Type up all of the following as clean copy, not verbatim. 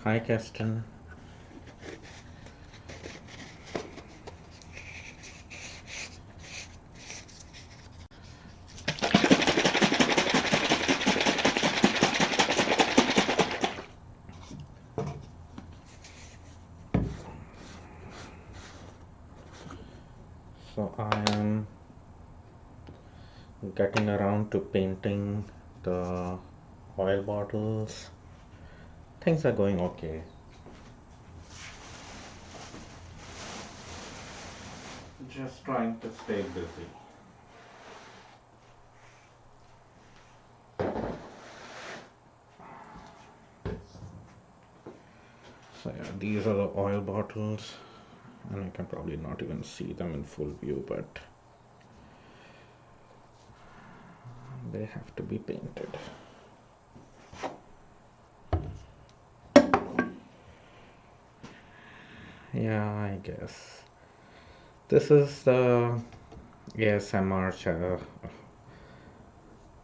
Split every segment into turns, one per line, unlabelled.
Hi, Keston. So I am getting around to painting the oil bottles. Things are going okay. Just trying to stay busy. So yeah, these are the oil bottles, and I can probably not even see them in full view, but they have to be painted. Yeah, I guess. This is the ASMR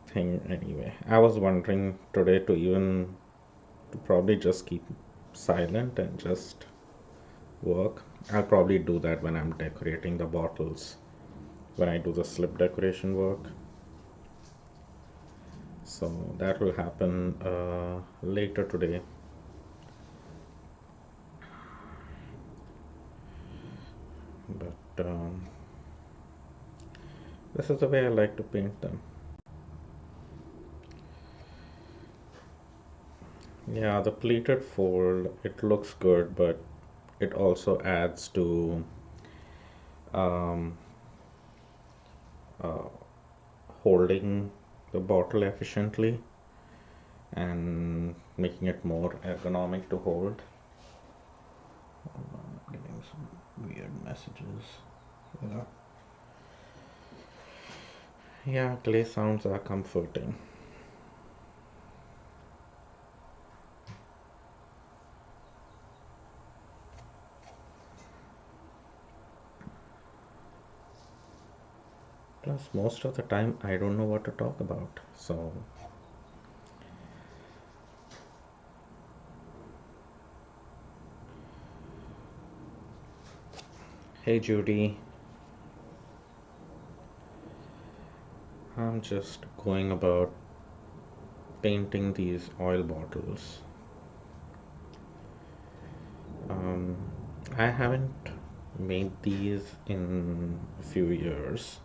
thing anyway. I was wondering today to probably just keep silent and just work. I'll probably do that when I'm decorating the bottles, when I do the slip decoration work. So that will happen later today. But this is the way I like to paint them. Yeah, the pleated fold, it looks good, but it also adds to um, uh, holding the bottle efficiently and making it more ergonomic to hold. Hold on, I'm getting some weird messages. Yeah, clay sounds are comforting. Plus, most of the time, I don't know what to talk about. So, hey Judy, I'm just going about painting these oil bottles. Um, I haven't made these in a few years.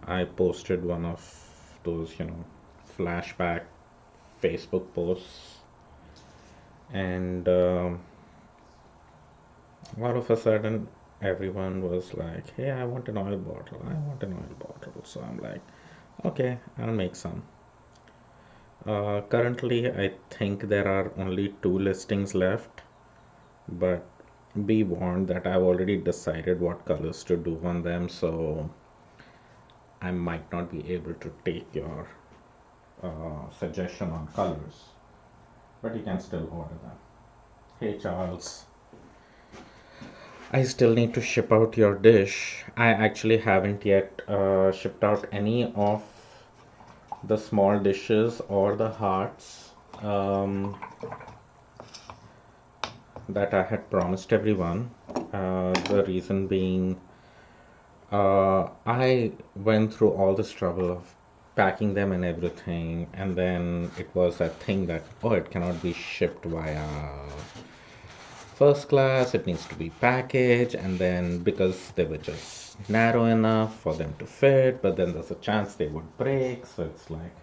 I posted one of those, flashback Facebook posts, and all of a sudden, everyone was like, "Hey, I want an oil bottle. I want an oil bottle." So I'm like, "Okay, I'll make some." Currently, I think there are only two listings left, but be warned that I've already decided what colors to do on them, so I might not be able to take your suggestion on colors, but you can still order them. Hey Charles, I still need to ship out your dish. I actually haven't yet shipped out any of the small dishes or the hearts that I had promised everyone. The reason being, I went through all this trouble of packing them and everything, and then it was that thing that, oh, it cannot be shipped via first class, it needs to be packaged, and then because they were just narrow enough for them to fit, but then there's a chance they would break, so it's like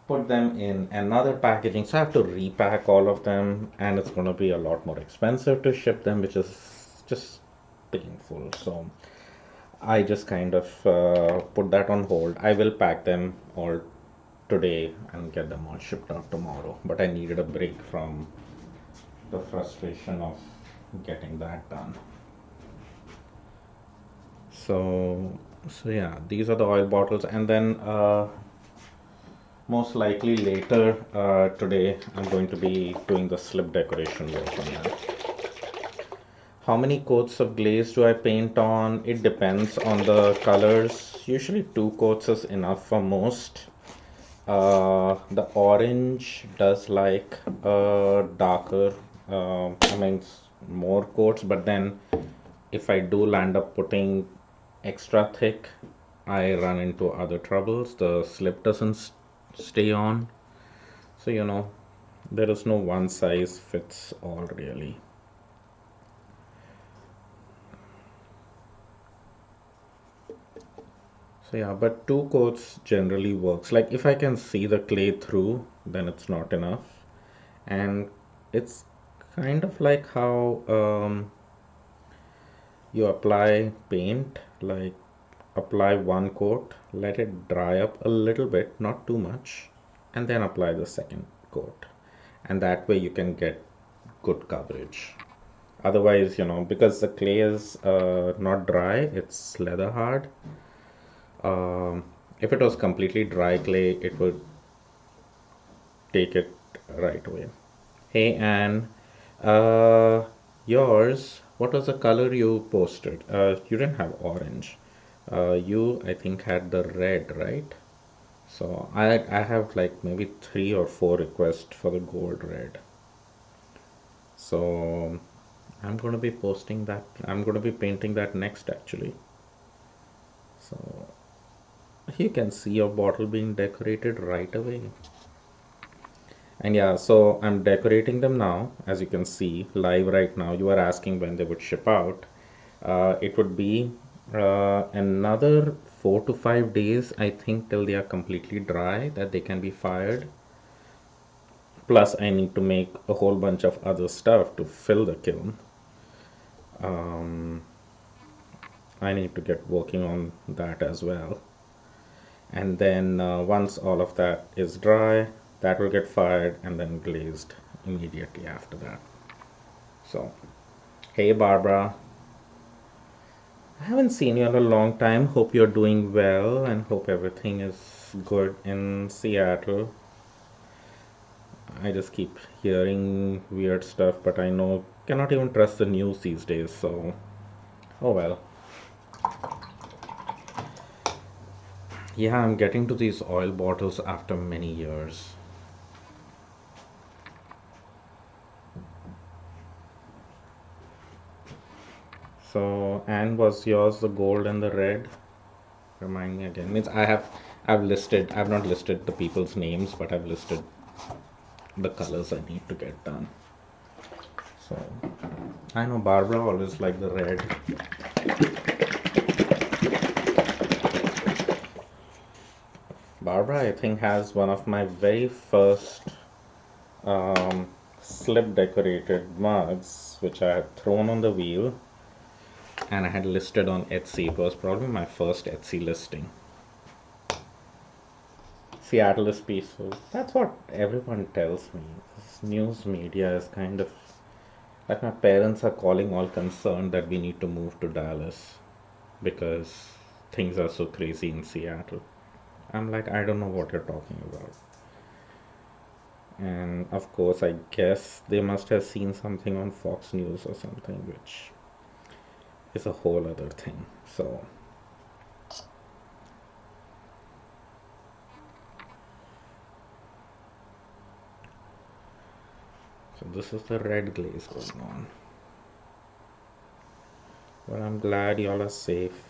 put them in another packaging. So I have to repack all of them, and it's going to be a lot more expensive to ship them, which is just painful. So I just kind of put that on hold. I will pack them all today and get them all shipped out tomorrow, but I needed a break from the frustration of getting that done. So yeah, these are the oil bottles, and then most likely later today I'm going to be doing the slip decoration work on that. How many coats of glaze do I paint on? It depends on the colors. Usually two coats is enough for most. The orange does like darker, I mean, more coats, but then if I do land up putting extra thick, I run into other troubles. The slip doesn't stay on. So, there is no one size fits all really. So yeah, but two coats generally works. Like if I can see the clay through, then it's not enough. And it's kind of like how you apply paint, like apply one coat, let it dry up a little bit, not too much, and then apply the second coat. And that way you can get good coverage. Otherwise, because the clay is not dry, it's leather hard. Um, if it was completely dry clay, it would take it right away. Hey, Anne, yours, what was the color you posted? You didn't have orange. You, I think, had the red, right? So I have like maybe 3 or 4 requests for the gold red. So I'm going to be posting that. I'm going to be painting that next actually. So you can see your bottle being decorated right away. And yeah, so I'm decorating them now, as you can see live right now. You are asking when they would ship out. It would be another 4 to 5 days, I think, till they are completely dry, that they can be fired. Plus, I need to make a whole bunch of other stuff to fill the kiln. Um, I need to get working on that as well. And then once all of that is dry, that will get fired and then glazed immediately after that. So, hey Barbara, I haven't seen you in a long time. Hope you're doing well and hope everything is good in Seattle. I just keep hearing weird stuff, but I know cannot even trust the news these days, so oh well. Yeah, I'm getting to these oil bottles after many years. So, and was yours the gold and the red? Remind me again. Means I've not listed the people's names, but I've listed the colors I need to get done. So, I know Barbara always liked the red. Barbara, I think, has one of my very first um, slip decorated mugs, which I had thrown on the wheel and I had listed on Etsy. It was probably my first Etsy listing. Seattle is peaceful. That's what everyone tells me. This news media is kind of like my parents are calling all concerned that we need to move to Dallas because things are so crazy in Seattle. I'm like, I don't know what you're talking about. And of course, I guess they must have seen something on Fox News or something, which is a whole other thing. So this is the red glaze going on. Well, I'm glad y'all are safe.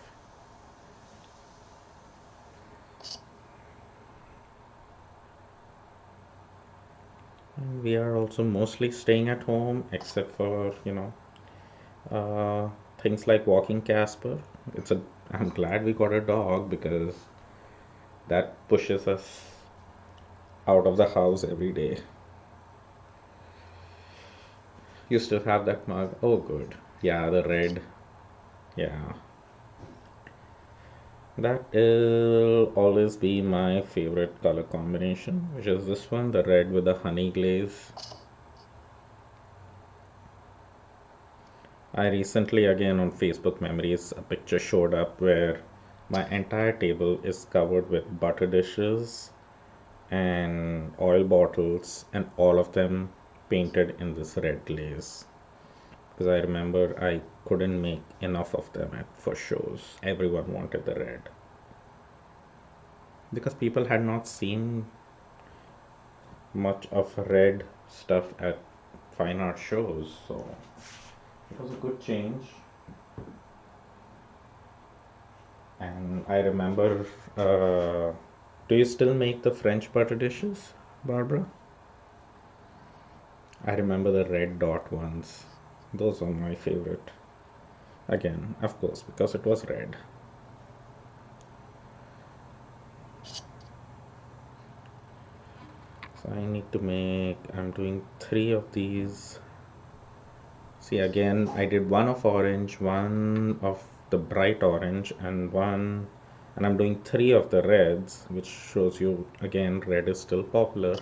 And we are also mostly staying at home, except for, things like walking Casper. I'm glad we got a dog because that pushes us out of the house every day. You still have that mug? Oh, good. Yeah, the red. Yeah. That will always be my favorite color combination, which is this one, the red with the honey glaze. I recently, again on Facebook Memories, a picture showed up where my entire table is covered with butter dishes and oil bottles, and all of them painted in this red glaze. Because I remember I couldn't make enough of them for shows. Everyone wanted the red. Because people had not seen much of red stuff at fine art shows, so it was a good change. And I remember, do you still make the French butter dishes, Barbara? I remember the red dot ones. Those are my favorite. Again, of course, because it was red. So I need to make, I'm doing 3 of these. See, again, I did one of orange, one of the bright orange, and I'm doing 3 of the reds, which shows you again red is still popular.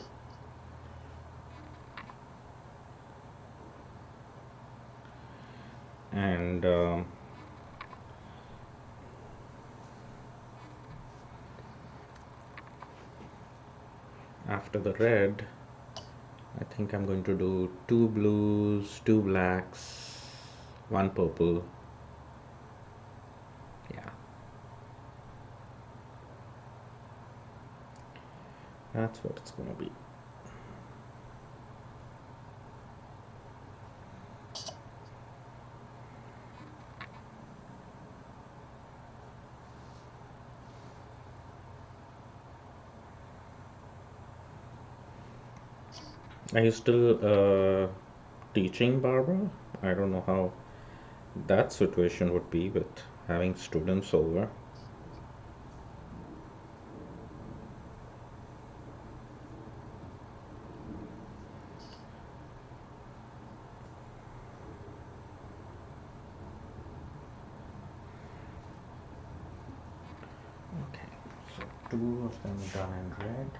And after the red, I think I'm going to do 2 blues, 2 blacks, 1 purple. Yeah, that's what it's going to be. Are you still teaching, Barbara? I don't know how that situation would be with having students over. Okay, so 2 of them done in red.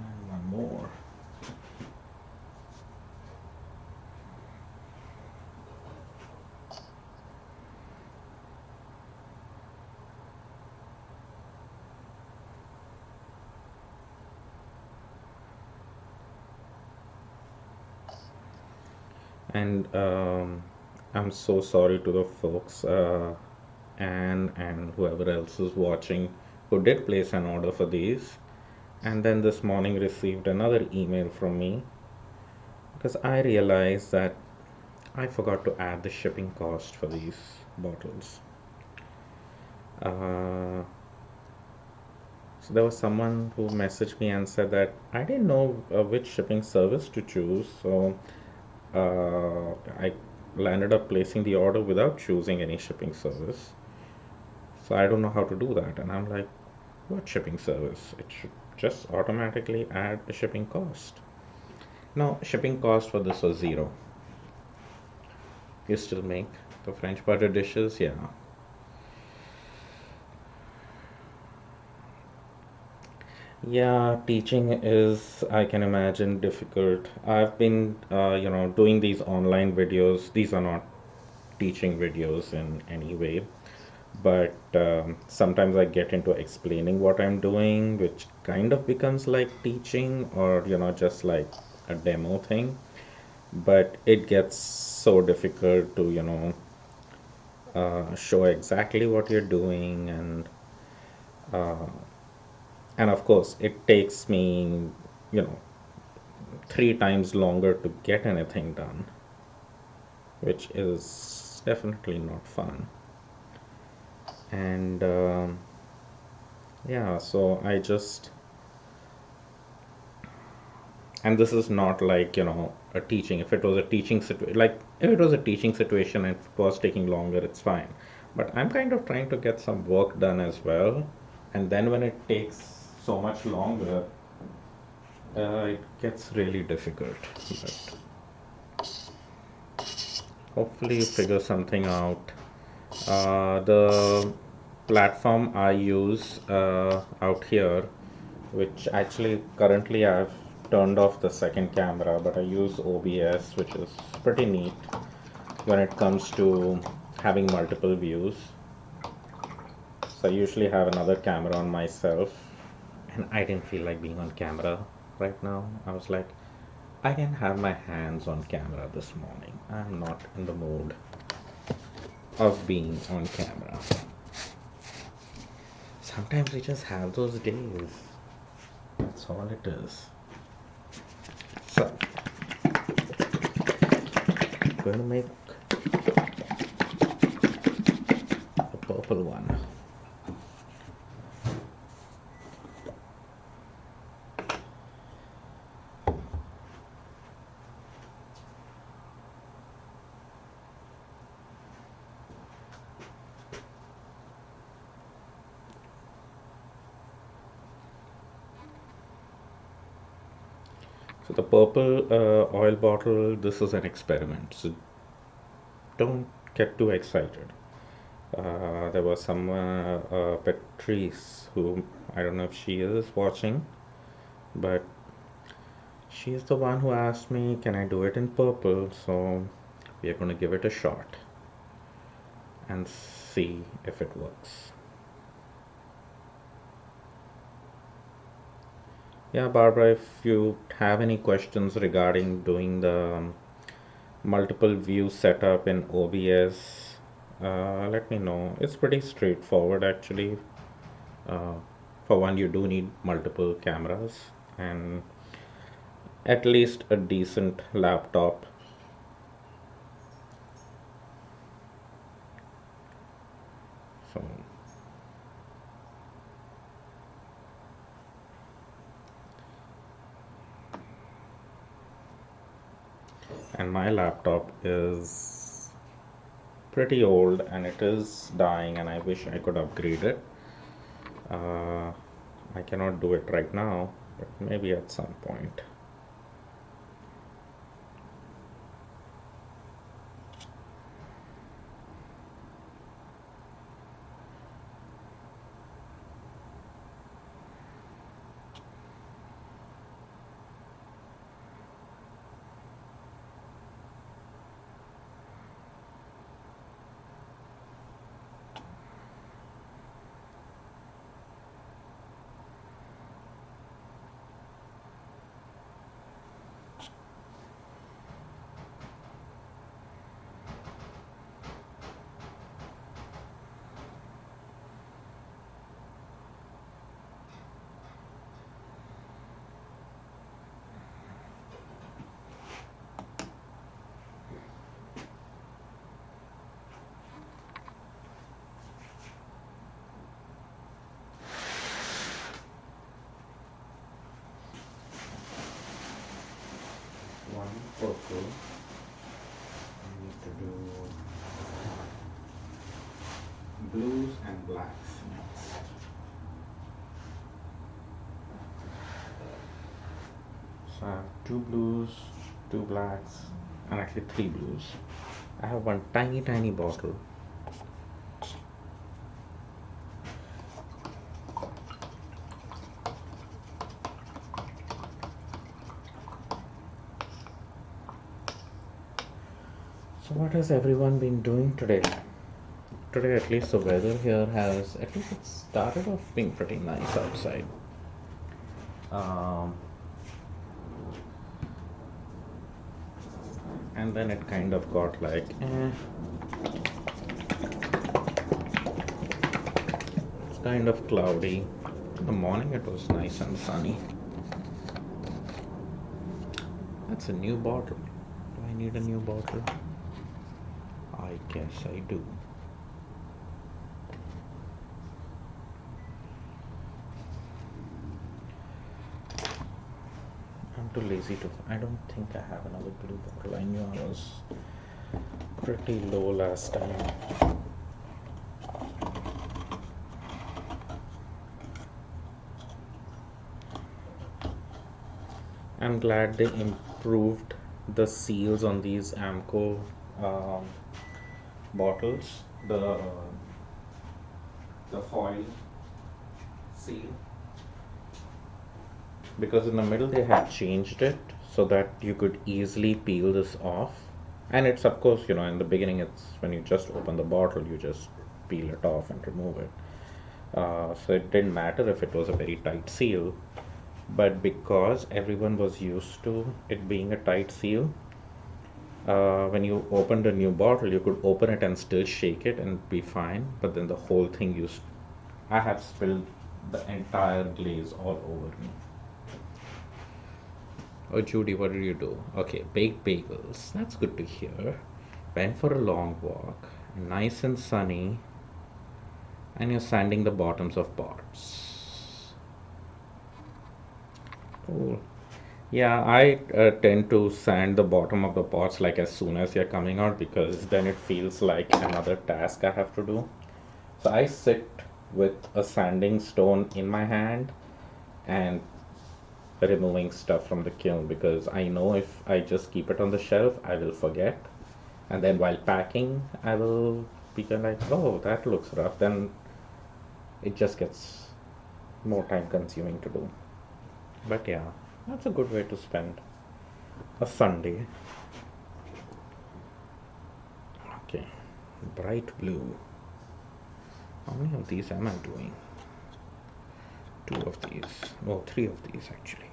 And one more. And I'm so sorry to the folks, Anne and whoever else is watching, who did place an order for these, and then this morning received another email from me because I realized that I forgot to add the shipping cost for these bottles. Uh, so there was someone who messaged me and said that I didn't know which shipping service to choose, so I landed up placing the order without choosing any shipping service. So I don't know how to do that. And I'm like, what shipping service? It should just automatically add the shipping cost. No, shipping cost for this was 0. You still make the French butter dishes? Yeah. Yeah, teaching is, I can imagine, difficult. I've been, doing these online videos. These are not teaching videos in any way, but sometimes I get into explaining what I'm doing, which kind of becomes like teaching or, just like a demo thing. But it gets so difficult to, show exactly what you're doing, uh, and of course, it takes me, you know, 3 times longer to get anything done, which is definitely not fun. And yeah, so I just, and this is not like, a teaching. If it was a teaching situation, like if it was a teaching situation and it was taking longer, it's fine. But I'm kind of trying to get some work done as well. And then when it takes so much longer, it gets really difficult. But hopefully you figure something out. The platform I use out here, which actually currently I've turned off the second camera, but I use OBS, which is pretty neat when it comes to having multiple views. So I usually have another camera on myself, and I didn't feel like being on camera right now. I was like, I didn't have my hands on camera this morning. I'm not in the mood of being on camera. Sometimes we just have those days. That's all it is. So, I'm going to make a purple one. So the purple oil bottle, this is an experiment. So don't get too excited. There was some Patrice who, I don't know if she is watching, but she's the one who asked me, can I do it in purple? So we are going to give it a shot and see if it works. Yeah, Barbara, if you have any questions regarding doing the multiple view setup in OBS, let me know. It's pretty straightforward actually. Uh, for one, you do need multiple cameras and at least a decent laptop. So, and my laptop is pretty old and it is dying, and I wish I could upgrade it. Uh, I cannot do it right now, but maybe at some point. One purple. I need to do blues and blacks next. So I have two blues, two blacks, and actually three blues. I have one tiny bottle. So what has everyone been doing today? Today at least the weather here has, at least it started off being pretty nice outside. Um, and then it kind of got like, it's kind of cloudy. In the morning it was nice and sunny. That's a new bottle. Do I need a new bottle? I guess I do. I'm too lazy to. I don't think I have another blue bottle. I knew I was pretty low last time. I'm glad they improved the seals on these Amco um, bottles. The foil seal, because in the middle they had changed it so that you could easily peel this off. And it's, of course, in the beginning, it's when you just open the bottle, you just peel it off and remove it. So it didn't matter if it was a very tight seal, but because everyone was used to it being a tight seal, when you opened a new bottle, you could open it and still shake it and be fine, but then the whole thing used I have spilled the entire glaze all over me. Oh, Judy, what did you do? Okay, baked bagels. That's good to hear. Went for a long walk, nice and sunny, and you're sanding the bottoms of pots. Cool. Yeah, I tend to sand the bottom of the pots like as soon as you're coming out because then it feels like another task I have to do. So I sit with a sanding stone in my hand and removing stuff from the kiln because I know if I just keep it on the shelf, I will forget. And then while packing, I will be kind of like, oh, that looks rough. Then it just gets more time consuming to do. But yeah, that's a good way to spend a Sunday. Okay, bright blue. How many of these am I doing? Two of these. Oh, three of these actually.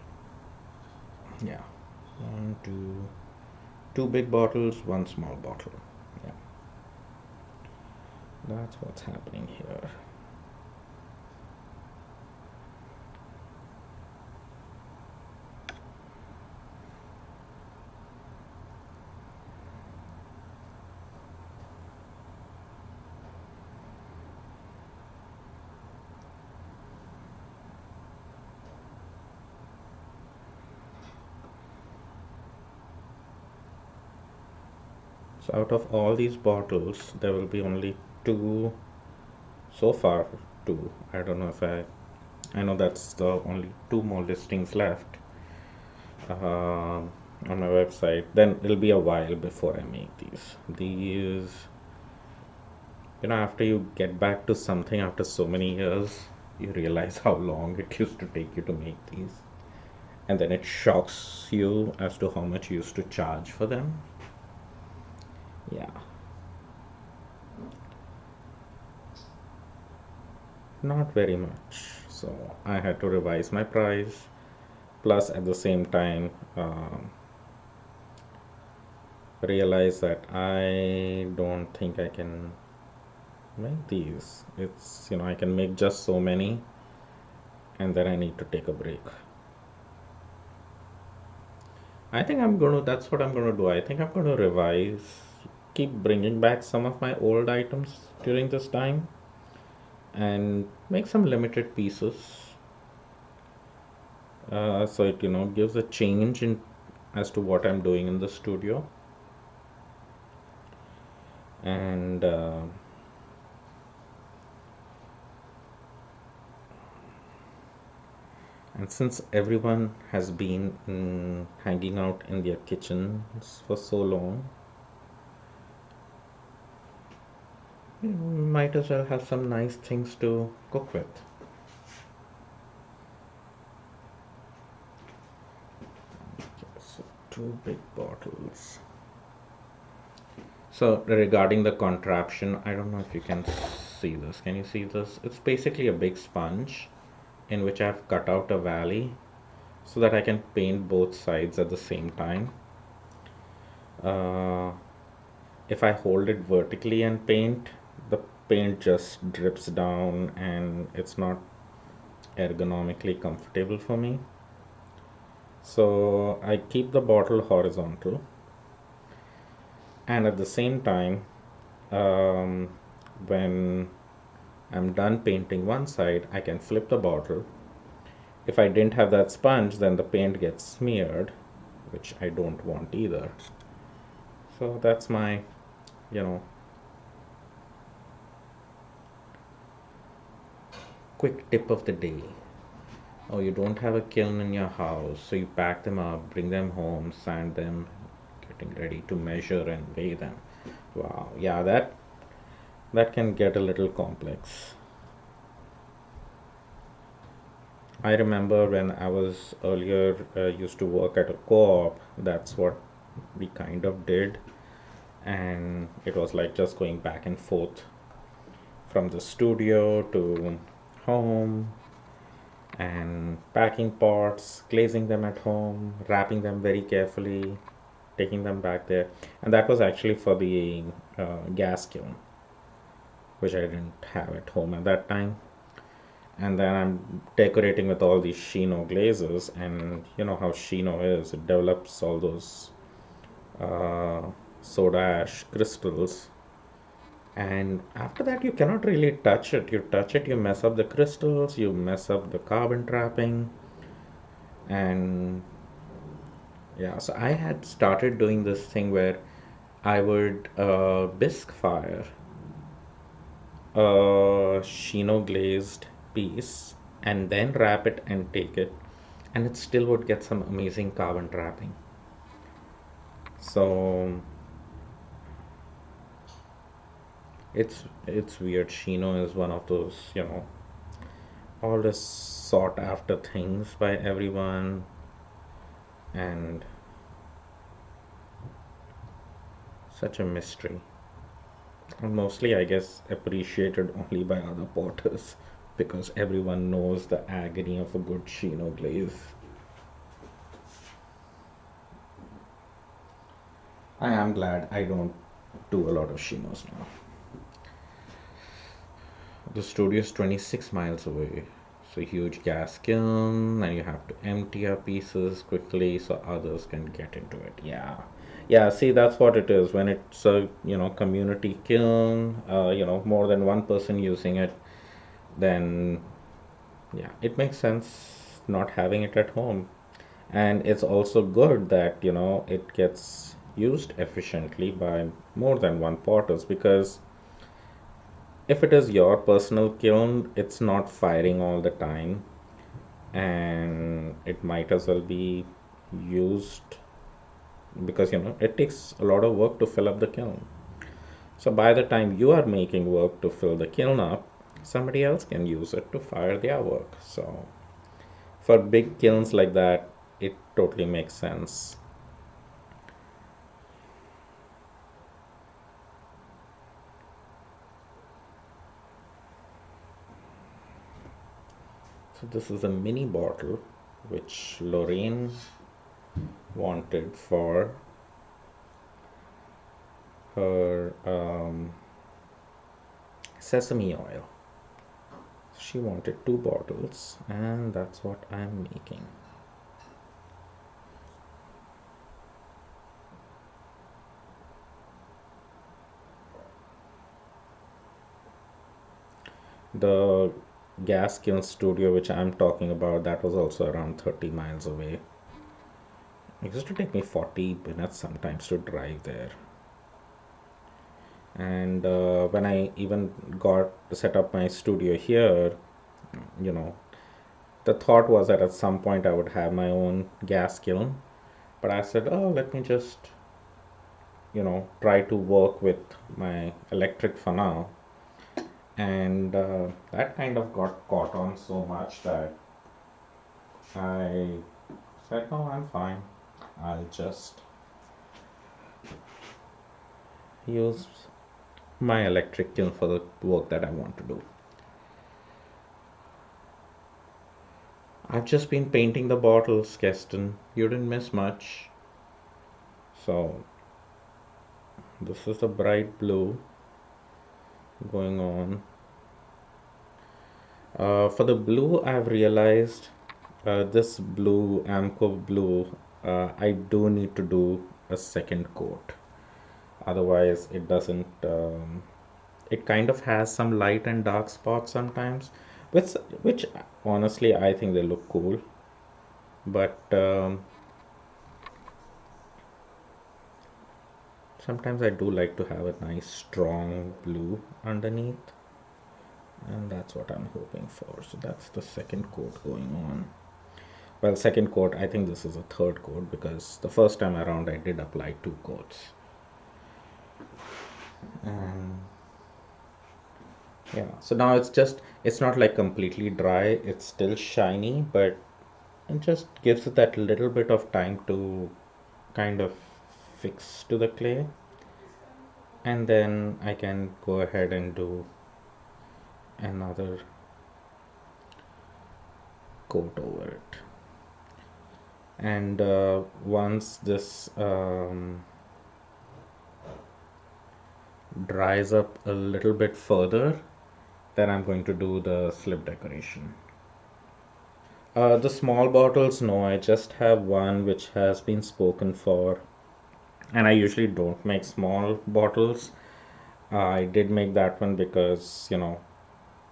Yeah. One, two big bottles, one small bottle. Yeah. That's what's happening here. So out of all these bottles, there will be only two so far. Two. I don't know if I know that's the only two more listings left on my website. Then it'll be a while before I make these. After you get back to something after so many years, you realize how long it used to take you to make these. And then it shocks you as to how much you used to charge for them. Yeah. Not very much. So I had to revise my price. Plus, at the same time, realize that I don't think I can make these. I can make just so many, and then I need to take a break. I think that's what I'm gonna do. I think I'm gonna revise, keep bringing back some of my old items during this time, and make some limited pieces. So it gives a change in as to what I'm doing in the studio, and since everyone has been hanging out in their kitchens for so long, might as well have some nice things to cook with. So two big bottles. So regarding the contraption, I don't know if you can see this. Can you see this? It's basically a big sponge in which I've cut out a valley so that I can paint both sides at the same time. If I hold it vertically and paint, the paint just drips down and it's not ergonomically comfortable for me. So I keep the bottle horizontal, and at the same time, when I'm done painting one side, I can flip the bottle. If I didn't have that sponge, then the paint gets smeared, which I don't want either. So that's my, quick tip of the day. Oh, you don't have a kiln in your house, so you pack them up, bring them home, sand them, getting ready to measure and weigh them. Wow, yeah, that can get a little complex. I remember when I was earlier used to work at a co-op, that's what we kind of did, and it was like just going back and forth from the studio to home and packing pots, glazing them at home, wrapping them very carefully, taking them back there. And that was actually for the gas kiln, which I didn't have at home at that time. And then I'm decorating with all these Shino glazes, and you know how Shino is, it develops all those uh, soda ash crystals, and after that you cannot really touch it. You touch it, you mess up the crystals, you mess up the carbon trapping, and yeah. So I had started doing this thing where I would bisque fire a Shino glazed piece and then wrap it and take it, and it still would get some amazing carbon trapping. So it's weird. Shino is one of those, all this sought after things by everyone, and such a mystery. And mostly, I guess, appreciated only by other potters because everyone knows the agony of a good Shino glaze. I am glad I don't do a lot of Shinos now. The studio is 26 miles away. It's a huge gas kiln, and you have to empty your pieces quickly so others can get into it. Yeah. Yeah, see, that's what it is. When it's a, community kiln, more than one person using it, then yeah, it makes sense not having it at home. And it's also good that, it gets used efficiently by more than one potters, because if it is your personal kiln, it's not firing all the time, and it might as well be used because it takes a lot of work to fill up the kiln. So by the time you are making work to fill the kiln up, somebody else can use it to fire their work. So for big kilns like that, it totally makes sense. So this is a mini bottle which Lorraine wanted for her sesame oil. She wanted two bottles, and that's what I'm making. The gas kiln studio which I'm talking about, that was also around 30 miles away. It used to take me 40 minutes sometimes to drive there. And when I even got set up my studio here, you know, the thought was that at some point I would have my own gas kiln. But I said, oh, let me just, try to work with my electric for now. And that kind of got caught on so much that I said, no, I'm fine. I'll just use my electric kiln for the work that I want to do. I've just been painting the bottles, Keston. You didn't miss much. So, this is the bright blue going on. For the blue, I've realized this blue, Amco blue, I do need to do a second coat. Otherwise, it doesn't. It kind of has some light and dark spots sometimes, which honestly I think they look cool. But sometimes I do like to have a nice strong blue underneath, and that's what I'm hoping for. So that's the second coat going on. Well, second coat, I think this is a third coat because the first time around I did apply two coats. And yeah, so now it's not like completely dry, it's still shiny, but it just gives it that little bit of time to kind of fix to the clay, and then I can go ahead and do another coat over it. And once this dries up a little bit further, then I'm going to do the slip decoration. The small bottles, no, I just have one which has been spoken for, and I usually don't make small bottles. I did make that one because,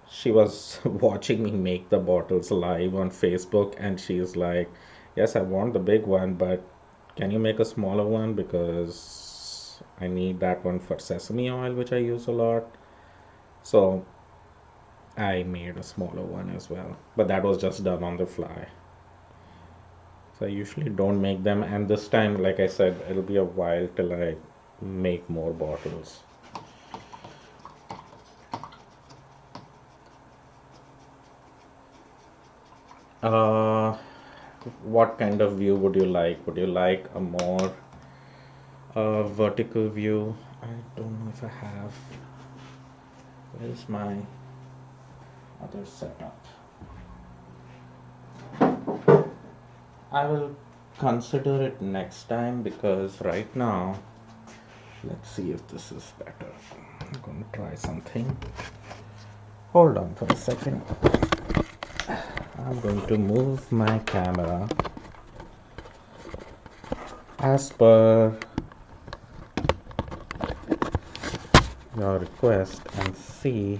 she was watching me make the bottles live on Facebook, and she's like, yes, I want the big one, but can you make a smaller one? Because I need that one for sesame oil, which I use a lot. So I made a smaller one as well, but that was just done on the fly. So I usually don't make them, and this time, like I said, it'll be a while till I make more bottles. Uh, what kind of view would you like? Would you like a more vertical view? I don't know if I have. Where's my other setup? I will consider it next time because right now, let's see if this is better. I'm going to try something. Hold on for a second. I'm going to move my camera as per your request and see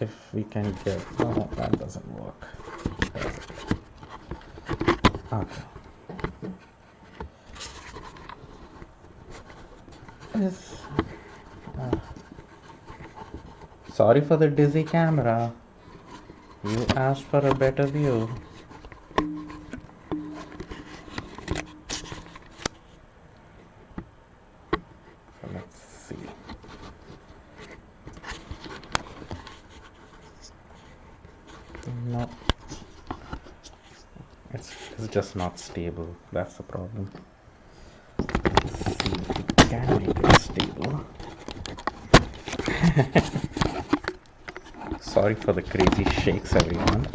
if we can get. No, that doesn't work. Does it? Okay. Is sorry for the dizzy camera. You asked for a better view. So let's see. No, it's just not stable. That's the problem. Let's see if we can make it stable. Sorry for the crazy shakes, everyone.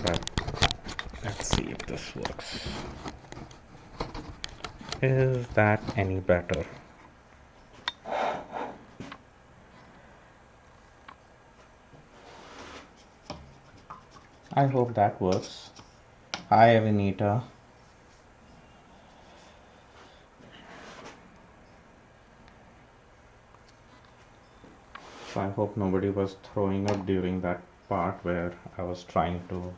But let's see if this works. Is that any better? I hope that works. Hi, Avinita. So I hope nobody was throwing up during that part where I was trying to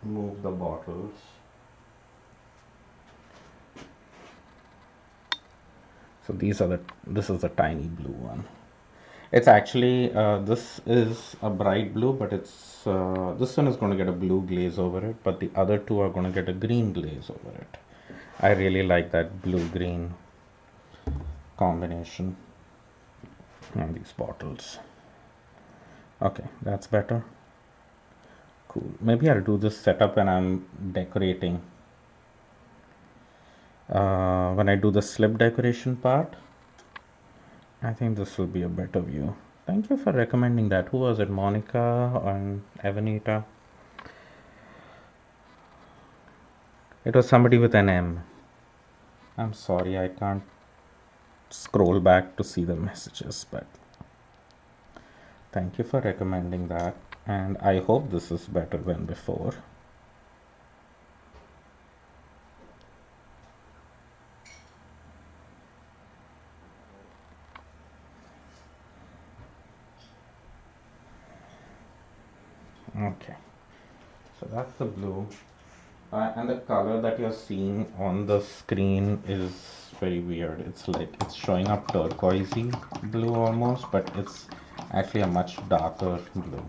move the bottles. So this is a tiny blue one. It's actually this is a bright blue, but it's this one is going to get a blue glaze over it, but the other two are going to get a green glaze over it. I really like that blue green combination on these bottles. Okay, that's better. Cool. Maybe I'll do this setup when I'm decorating. When I do the slip decoration part, I think this will be a better view. Thank you for recommending that. Who was it? Monica and Evanita? It was somebody with an M. I'm sorry, I can't scroll back to see the messages, but thank you for recommending that. And I hope this is better than before. Okay, so that's the blue. And the color that you're seeing on the screen is very weird. It's like it's showing up turquoisey blue almost, but it's actually a much darker blue.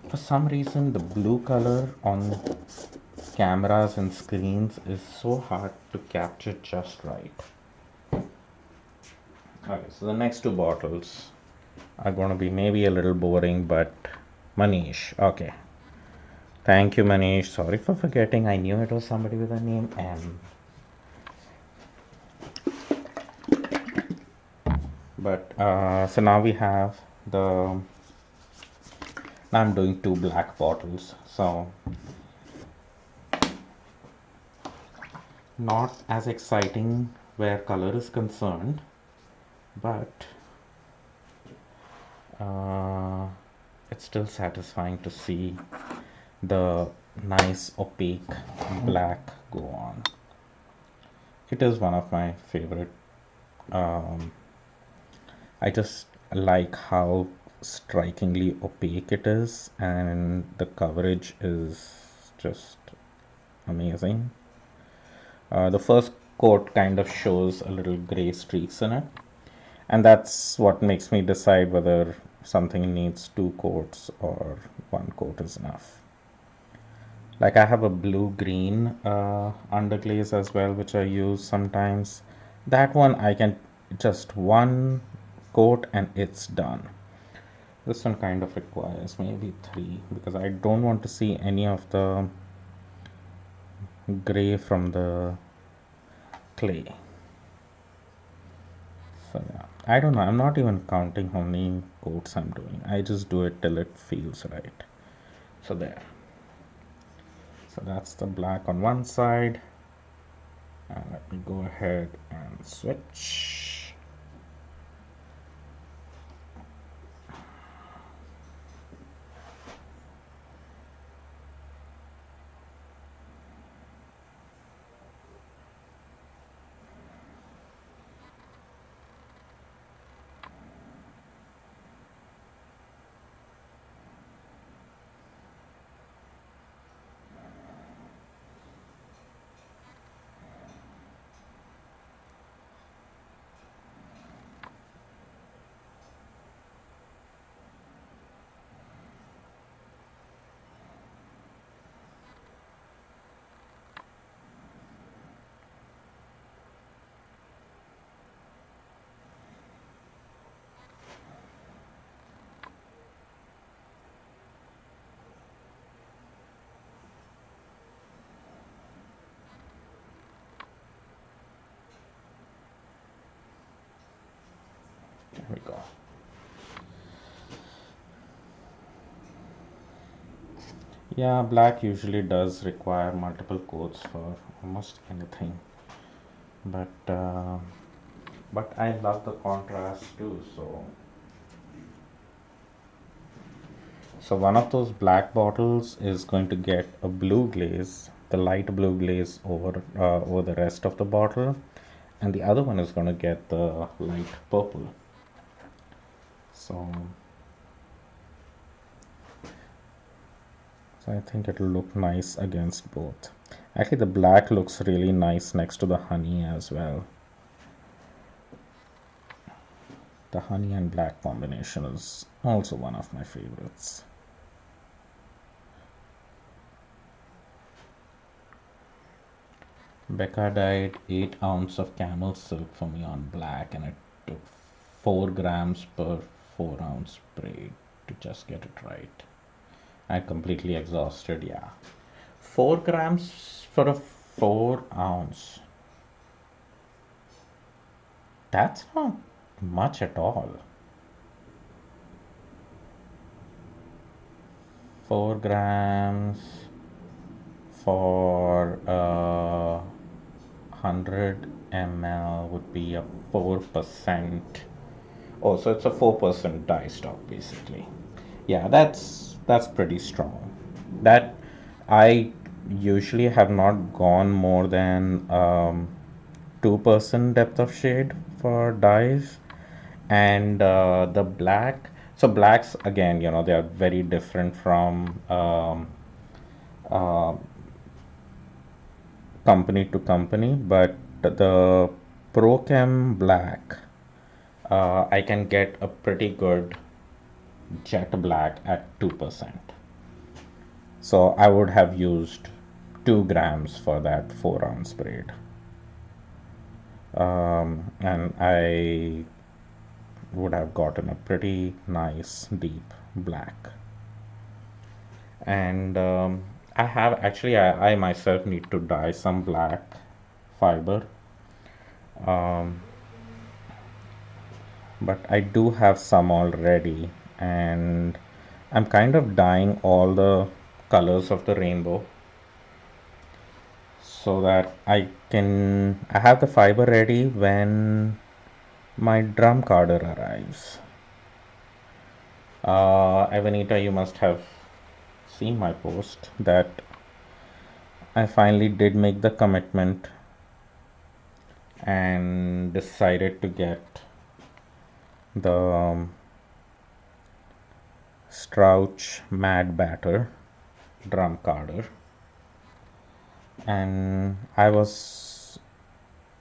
For some reason, the blue color on cameras and screens is so hard to capture just right. Okay, so the next two bottles are going to be maybe a little boring, but Manish. Okay. Thank you, Manish. Sorry for forgetting. I knew it was somebody with a name M. But so now we have the. Now I'm doing two black bottles. So not as exciting where color is concerned, but uh, it's still satisfying to see the nice opaque black go on. It is one of my favorite. um, I just like how strikingly opaque it is, and the coverage is just amazing. The first coat kind of shows a little gray streaks in it, and that's what makes me decide whether something needs two coats or one coat is enough. Like I have a blue green underglaze as well, which I use sometimes. That one I can just one coat and it's done. This one kind of requires maybe three because I don't want to see any of the gray from the clay. So yeah, I don't know. I'm not even counting how many coats I'm doing. I just do it till it feels right. So there. So that's the black on one side. And let me go ahead and switch. There we go. Yeah, black usually does require multiple coats for almost anything, but I love the contrast too. So one of those black bottles is going to get a blue glaze, the light blue glaze over the rest of the bottle, and the other one is going to get the light purple. So I think it'll look nice against both. Actually, the black looks really nice next to the honey as well. The honey and black combination is also one of my favorites. Becca dyed 8 ounces of camel silk for me on black, and it took 4 grams per 4-ounce braid to just get it right. I completely exhausted, yeah. 4 grams for a 4 ounce. That's not much at all. 4 grams for 100 ml would be a 4%. Oh, so it's a 4% dye stock basically. Yeah, that's pretty strong. That I usually have not gone more than 2% depth of shade for dyes, and the black. So blacks again, they are very different from uh, company to company, but the Prochem black, I can get a pretty good jet black at 2%. So I would have used 2 grams for that 4-ounce braid. And I would have gotten a pretty nice deep black. And I have actually, I myself need to dye some black fiber. But I do have some already, and I'm kind of dyeing all the colors of the rainbow so that I have the fiber ready when my drum carder arrives. Evanita, you must have seen my post that I finally did make the commitment and decided to get the Strouch Mad Batter drum carder. And I was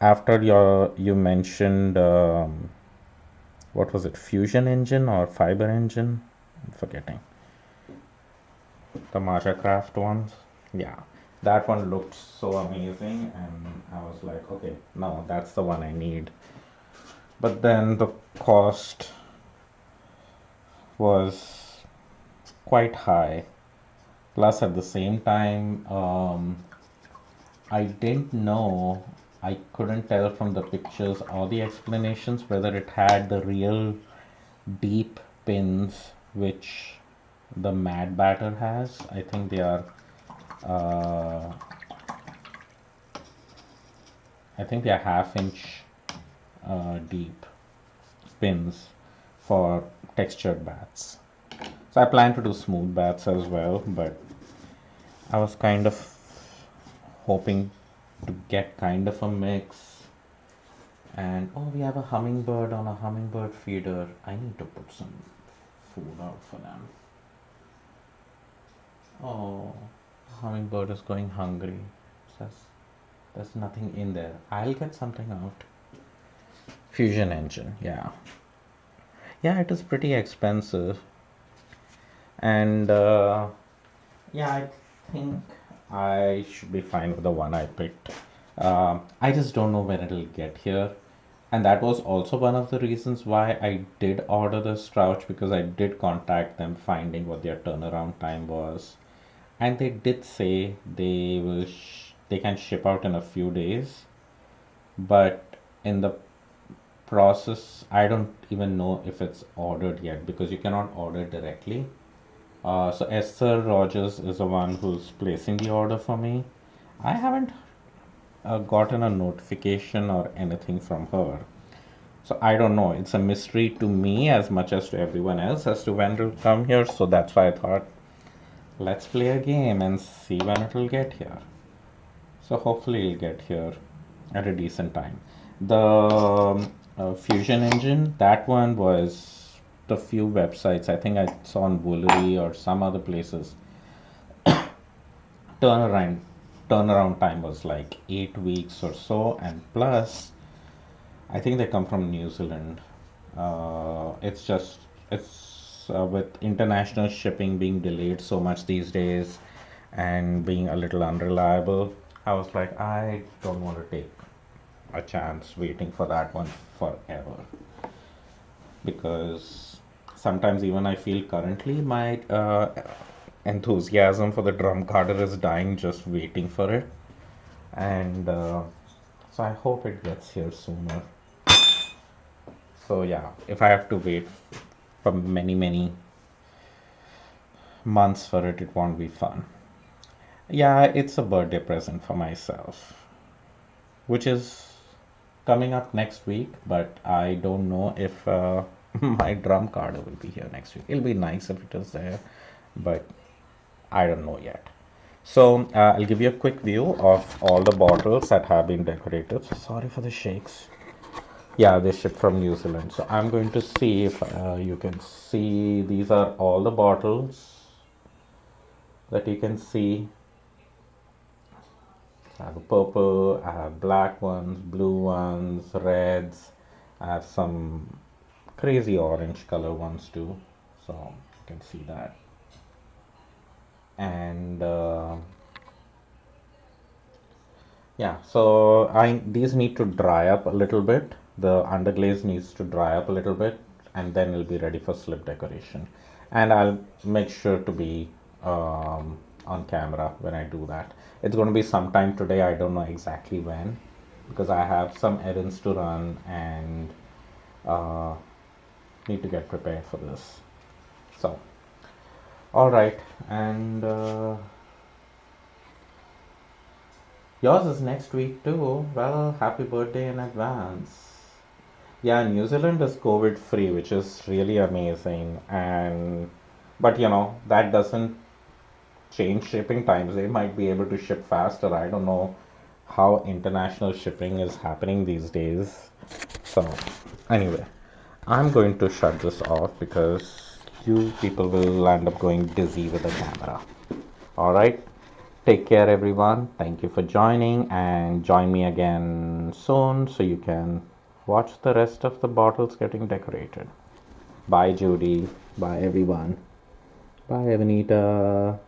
after you mentioned what was it, Fusion Engine or Fiber Engine? I'm forgetting. The Craft ones. Yeah, that one looked so amazing, and I was like, okay, no, that's the one I need. But then the cost was quite high. Plus, at the same time, I didn't know, I couldn't tell from the pictures or the explanations whether it had the real deep pins which the Mad Batter has. I think they are, uh, I think they are half-inch deep pins for textured bats. So I plan to do smooth bats as well, but I was kind of hoping to get kind of a mix. And oh, we have a hummingbird on a hummingbird feeder. I need to put some food out for them. Oh, hummingbird is going hungry. Says there's nothing in there. I'll get something out. Fusion engine, yeah. Yeah, it is pretty expensive. And yeah, I think I should be fine with the one I picked. I just don't know when it'll get here. And that was also one of the reasons why I did order the Strouch, because I did contact them finding what their turnaround time was. And they did say they can ship out in a few days. But in the process, I don't even know if it's ordered yet because you cannot order directly. So Esther Rogers is the one who's placing the order for me. I haven't gotten a notification or anything from her. So I don't know. It's a mystery to me as much as to everyone else as to when it'll come here. So that's why I thought, let's play a game and see when it'll get here. So hopefully it'll get here at a decent time. The Fusion Engine, that one was the few websites I think I saw on Woolery or some other places. Turnaround turnaround time was like 8 weeks or so, and plus I think they come from New Zealand. It's with international shipping being delayed so much these days and being a little unreliable. I was like, I don't want to take a chance waiting for that one forever, because sometimes even I feel currently my enthusiasm for the drum carder is dying just waiting for it, and so I hope it gets here sooner. So yeah, if I have to wait for many months for it, it won't be fun. Yeah, it's a birthday present for myself, which is coming up next week, but I don't know if my drum carder will be here next week. It'll be nice if it is there, but I don't know yet. So I'll give you a quick view of all the bottles that have been decorated. So sorry for the shakes. Yeah, they ship from New Zealand. So I'm going to see if you can see, these are all the bottles that you can see. I have a purple, I have black ones, blue ones, reds. I have some crazy orange color ones too. So you can see that. And yeah, so I these need to dry up a little bit. The underglaze needs to dry up a little bit, and then it'll be ready for slip decoration. And I'll make sure to be on camera when I do that. It's going to be sometime today. I don't know exactly when, because I have some errands to run and uh, need to get prepared for this. So, all right, and yours is next week too. Well, happy birthday in advance. Yeah, New Zealand is COVID free, which is really amazing. And but that doesn't change shipping times. They might be able to ship faster. I don't know how international shipping is happening these days. So, anyway, I'm going to shut this off because you people will end up going dizzy with the camera. All right. Take care, everyone. Thank you for joining, and join me again soon so you can watch the rest of the bottles getting decorated. Bye, Judy. Bye, everyone. Bye, Evanita.